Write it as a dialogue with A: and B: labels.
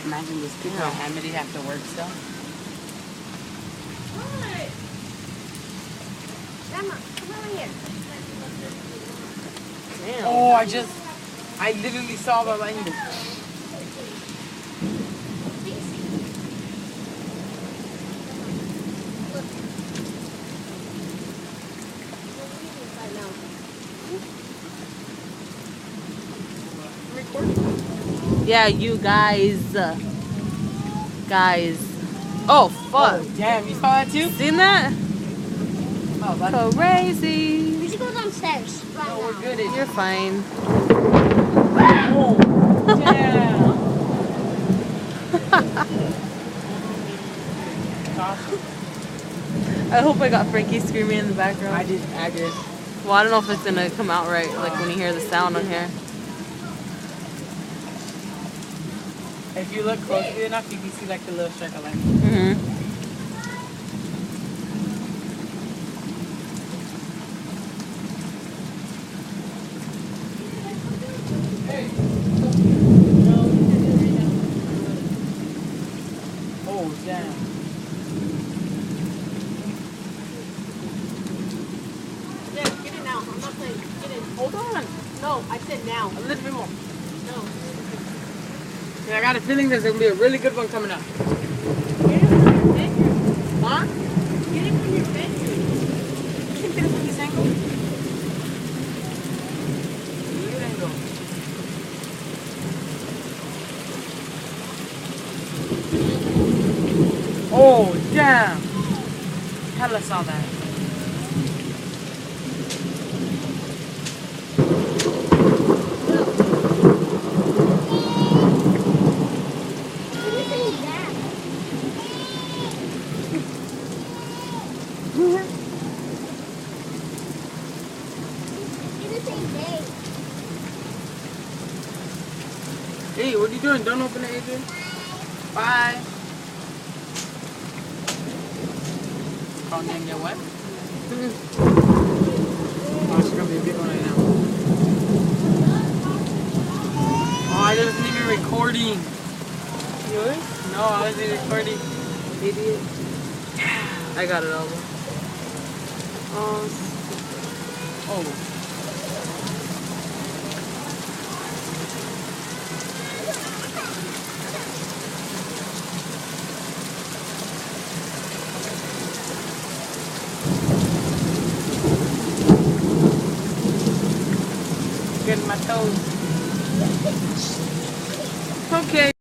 A: Imagine these people at Amity have to work still.
B: What? Grandma, come over here.
A: Damn. Oh, I literally saw the lightning.
C: Yeah, you guys. Guys. Oh, fuck.
A: Oh, damn, you saw that too?
C: Seen that?
A: Oh, that's
C: Crazy.
B: We should go downstairs. Right
A: no, we're
B: now.
A: good.
C: You're fine.
A: Oh, damn.
C: I hope I got Frankie screaming in the background.
A: I did.
C: Well, I don't know if it's gonna come out right, like when you hear the sound on here.
A: If you look closely enough, you can see like the little strike of lightning.
C: Mm-hmm.
A: Oh, damn.
B: Yeah, get it now. I'm not playing. Get it.
A: Hold on.
B: No, I said now.
A: A little bit more.
B: No.
A: Yeah, I got a feeling there's going to be a really good one coming up.
B: Get it from your bedroom.
A: Huh?
B: Get it from your bedroom.
A: You can get it from this angle. Good angle. Oh, damn. Hella saw that. Hey, what are you doing? Don't open it, Adrian. Bye. Phone didn't get wet? Oh, it's gonna be a big one right now. Oh, I wasn't even recording.
C: Yours?
A: No, I wasn't recording. Idiot.
C: I got it all. Oh.
A: Oh. Getting my toes. Okay.